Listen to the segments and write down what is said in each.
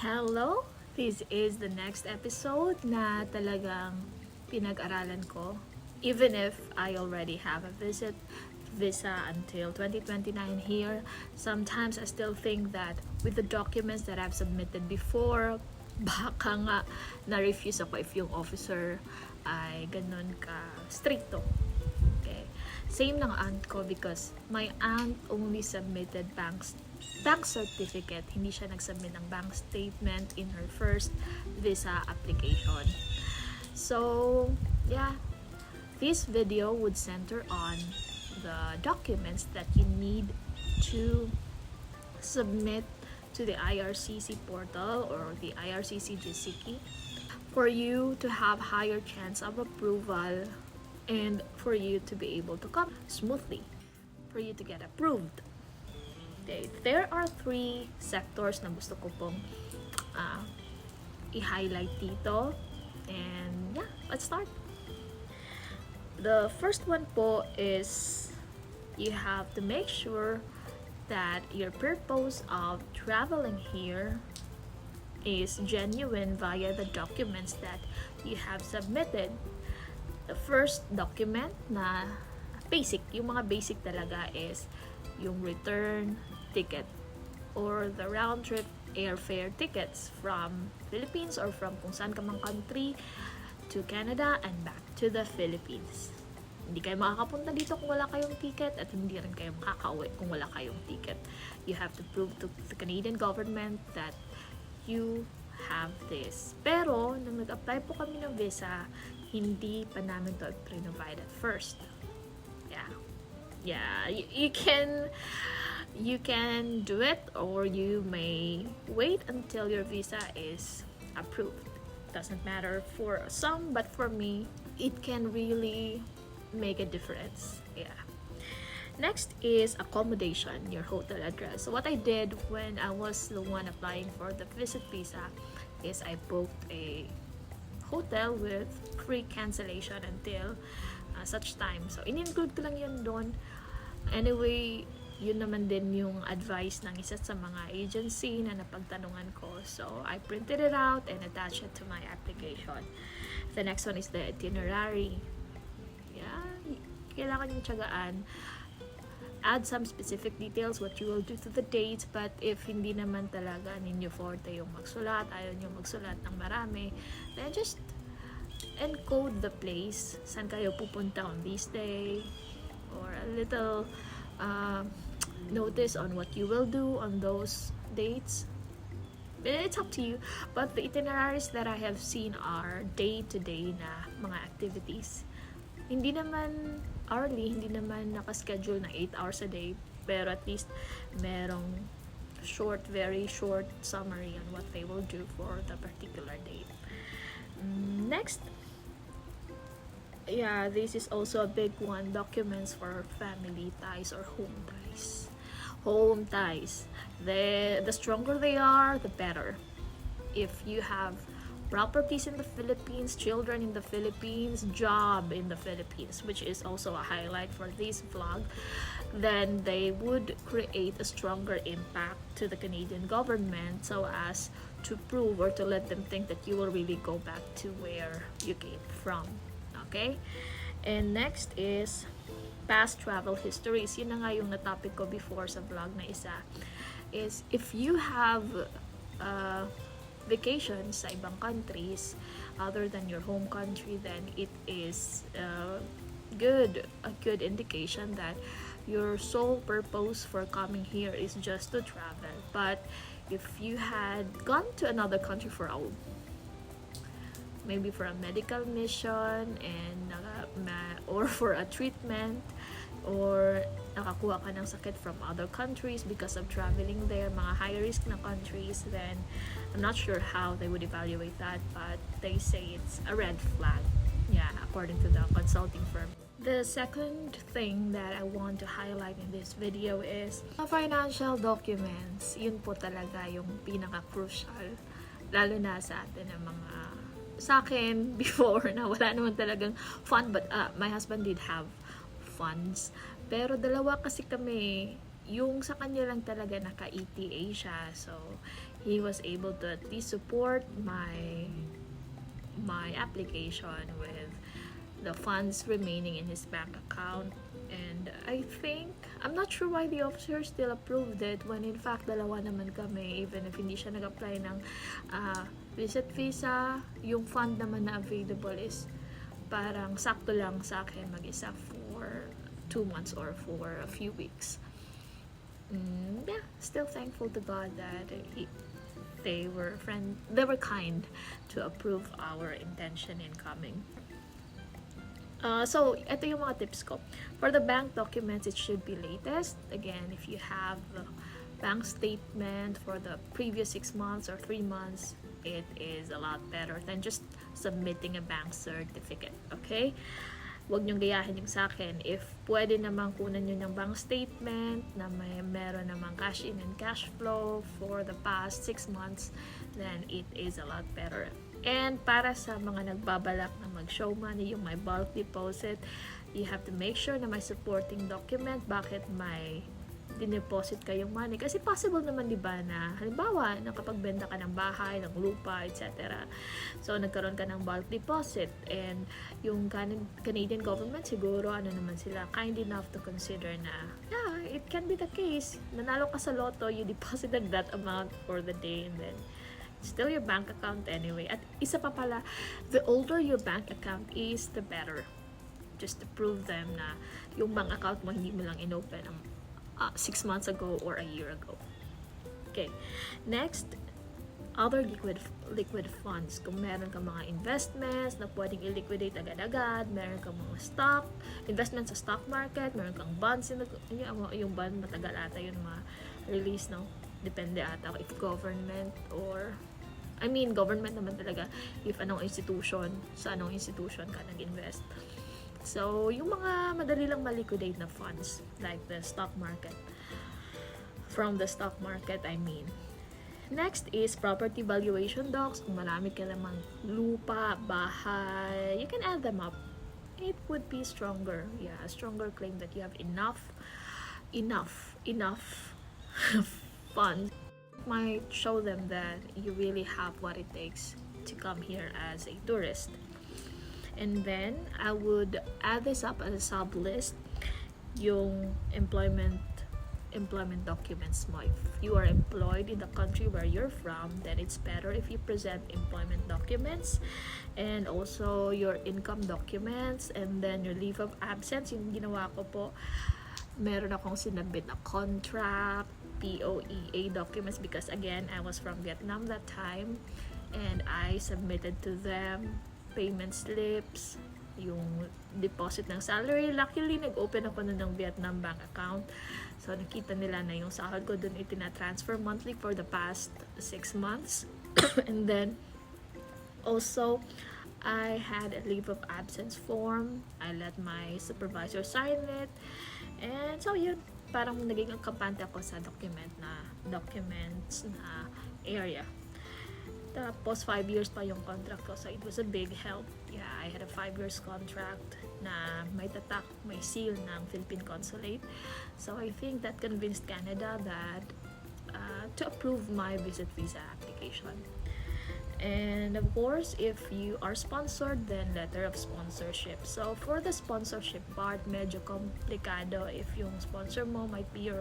Hello! This is the next episode na talagang pinag-aralan ko. Even if I already have a visa until 2029 here, sometimes I still think that with the documents that I've submitted before, baka nga na-refuse ako if yung officer ay ganun ka stricto. Okay. Same ng aunt ko because my aunt only submitted bank certificate. Hindi siya nag-submit ng bank statement in her first visa application. So, yeah. This video would center on the documents that you need to submit to the IRCC portal or the IRCC GCK for you to have higher chance of approval and for you to be able to come smoothly, for you to get approved. Okay, there are 3 sectors na gusto ko pong i-highlight dito. And yeah, let's start. The first one po is you have to make sure that your purpose of traveling here is genuine via the documents that you have submitted. The first document na basic, yung mga basic talaga is yung return ticket or the round trip airfare tickets from Philippines or from kung saan ka mang country to Canada and back to the Philippines. Hindi kayo makakapunta dito kung wala kayong ticket at hindi rin kayo makakauwi kung wala kayong ticket. You have to prove to the Canadian government that you have this. Pero, nung nag-apply po kami ng visa, hindi pa namin to provide at first. Yeah, you can do it or you may wait until your visa is approved. Doesn't matter for some, but for me, it can really make a difference. Yeah. Next is accommodation, your hotel address. So what I did when I was the one applying for the visit visa is I booked a hotel with free cancellation until such time. So in-include ko lang yun doon. Anyway, yun naman din yung advice ng isa sa mga agency na napagtanungan ko. So, I printed it out and attached it to my application. The next one is the itinerary. Yeah, kailangan yung tiyagaan. Add some specific details what you will do to the dates, but if hindi naman talaga ninyo forte yung magsulat, ayaw nyo magsulat ng marami, then just encode the place. Saan kayo pupunta on this day? Or a little notice on what you will do on those dates. It's up to you. But the itineraries that I have seen are day-to-day na mga activities. Hindi naman hourly, hindi naman nakaschedule na 8 hours a day, pero at least merong very short summary on what they will do for the particular date. Next, yeah, this is also a big one. Documents for family ties or home ties. Home ties. The stronger they are, the better. If you have properties in the Philippines, children in the Philippines, job in the Philippines, which is also a highlight for this vlog, then they would create a stronger impact to the Canadian government so as to prove or to let them think that you will really go back to where you came from. Okay? And next is past travel histories. Yun na nga yung na-topic ko before sa vlog na isa. Is if you have vacations sa ibang countries other than your home country, then it is a good indication that your sole purpose for coming here is just to travel. But if you had gone to another country for maybe for a medical mission and or for a treatment or nakakuha ka ng sakit from other countries because of traveling there, mga high risk na countries, then I'm not sure how they would evaluate that, but they say it's a red flag, yeah, according to the consulting firm. The second thing that I want to highlight in this video is financial documents. Yun po talaga yung pinaka-crucial, lalo na sa atin ng mga sa akin before na wala naman talagang fund, but my husband did have funds, pero dalawa kasi kami, yung sa kanya lang talaga naka-ETA siya, so he was able to at least support my application with the funds remaining in his bank account. And I think, I'm not sure why the officer still approved it when in fact dalawa naman kami, even if hindi siya nag-apply ng visit visa. Yung fund naman na available is parang sakto lang sa akin mag-isa for 2 months or for a few weeks. Yeah, still thankful to God that they were kind to approve our intention in coming. So, ito yung mga tips ko. For the bank documents, it should be latest. Again, if you have the bank statement for the previous 6 months or 3 months, it is a lot better than just submitting a bank certificate. Okay? Huwag niyong gayahin yung sa akin. If pwede namang kunan nyo ng bank statement na meron namang cash in and cash flow for the past 6 months, then it is a lot better. And para sa mga nagbabalak na mag-show money, yung may bulk deposit, you have to make sure na may supporting document bakit may dineposit kayong money. Kasi possible naman, di ba, na halimbawa, nakapagbenta ka ng bahay, ng lupa, etc. So, nagkaroon ka ng bulk deposit. And yung Canadian government, siguro, naman sila, kind enough to consider na, yeah, it can be the case. Nanalo ka sa lotto, you deposited that amount for the day, and then still your bank account anyway. At isa pa pala, the older your bank account is, the better. Just to prove them na yung bank account mo hindi mo lang inopen 6 months ago or a year ago. Okay. Next, other liquid funds. Kung meron kang mga investments na pwedeng i-liquidate agad-agad, meron kang mga stock, investments sa stock market, meron kang bonds, yung bond matagal ata yun ma-release, no? Depende ata if government or government naman talaga if anong institution, sa anong institution ka nag-invest. So, yung mga madali lang ma-liquidate na funds, like the stock market. From the stock market, I mean. Next is property valuation docs. Kung marami ka namang lupa, bahay, you can add them up. It would be stronger. Yeah, a stronger claim that you have enough funds. Might show them that you really have what it takes to come here as a tourist. And then, I would add this up as a sub-list, yung employment documents mo. If you are employed in the country where you're from, then it's better if you present employment documents and also your income documents, and then your leave of absence. Yung ginawa ko po, meron akong sinabit na contract, V008 documents, because again, I was from Vietnam that time, and I submitted to them payment slips, yung deposit ng salary. Luckily, nag-open ako nun ng Vietnam bank account. So, nakita nila na yung sahod ko dun itina-transfer monthly for the past 6 months. And then, also, I had a leave of absence form. I let my supervisor sign it. And so, yun. Parang naging kampante ako sa documents na area. Tapos 5 years pa yung contract ko, so it was a big help. Yeah, I had a 5 years contract na may tatak, may seal ng Philippine Consulate. So I think that convinced Canada that to approve my visit visa application. And of course, if you are sponsored, then letter of sponsorship. So for the sponsorship part, medyo komplikado if yung sponsor mo might be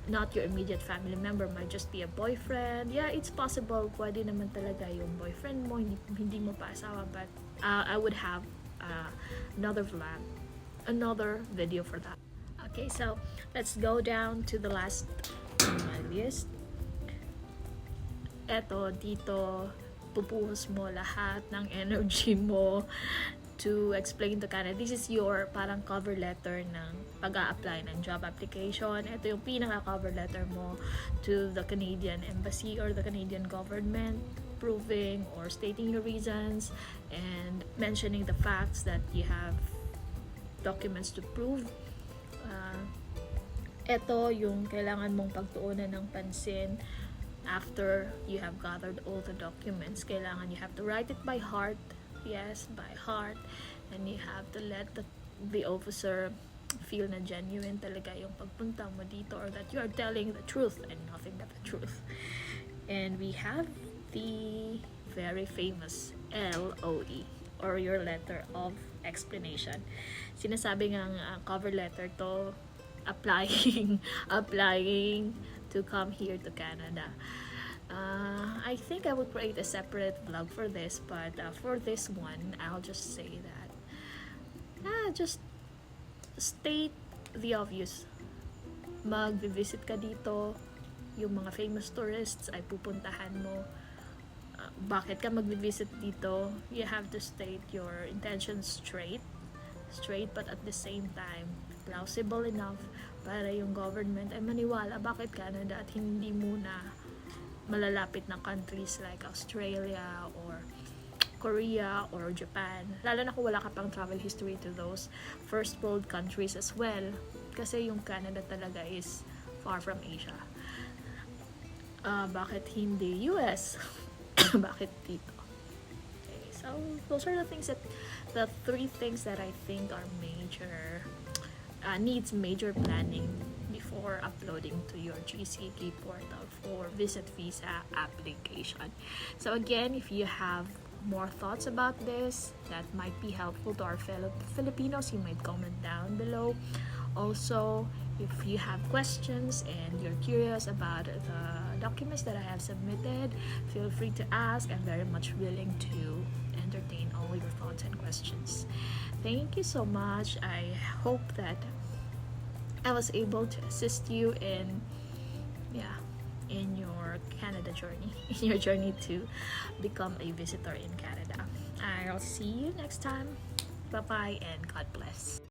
not your immediate family member, might just be a boyfriend. Yeah, it's possible, pwede naman talaga yung boyfriend mo, hindi mo pa asawa, but I would have another video for that. Okay, so let's go down to the last on my list. Eto, dito, pupuhos mo lahat ng energy mo to explain to Canada. This is your parang cover letter ng pag-a-apply ng job application. Ito yung pinaka-cover letter mo to the Canadian Embassy or the Canadian government, proving or stating your reasons and mentioning the facts that you have documents to prove. Ito yung kailangan mong pagtuunan ng pansin after you have gathered all the documents. Kailangan you have to write it by heart. Yes, by heart, and you have to let the officer feel na genuine talaga yung pagpunta mo dito, or that you are telling the truth and nothing but the truth. And we have the very famous LOE, or your letter of explanation. Sinasabi ngang cover letter to, applying applying to come here to Canada. I think I will create a separate vlog for this, but for this one, I'll just say that just state the obvious. Mag-visit ka dito, yung mga famous tourists ay pupuntahan mo. Bakit ka mag-visit dito? You have to state your intentions straight, but at the same time plausible enough para yung government ay maniwala bakit Canada at hindi muna malalapit na countries like Australia or Korea or Japan, lalo na kung wala ka pang travel history to those first world countries as well, kasi yung Canada talaga is far from Asia. Bakit hindi US? Bakit dito? Okay, so those are the three things that I think are major, needs major planning before uploading to your GCK portal for visit visa application. So again, if you have more thoughts about this that might be helpful to our fellow Filipinos, you might comment down below. Also, if you have questions and you're curious about the documents that I have submitted, feel free to ask. I'm very much willing to entertain all your thoughts and questions. Thank you so much. I hope that I was able to assist you in your Canada journey, in your journey to become a visitor in Canada. I'll see you next time. Bye bye and God bless.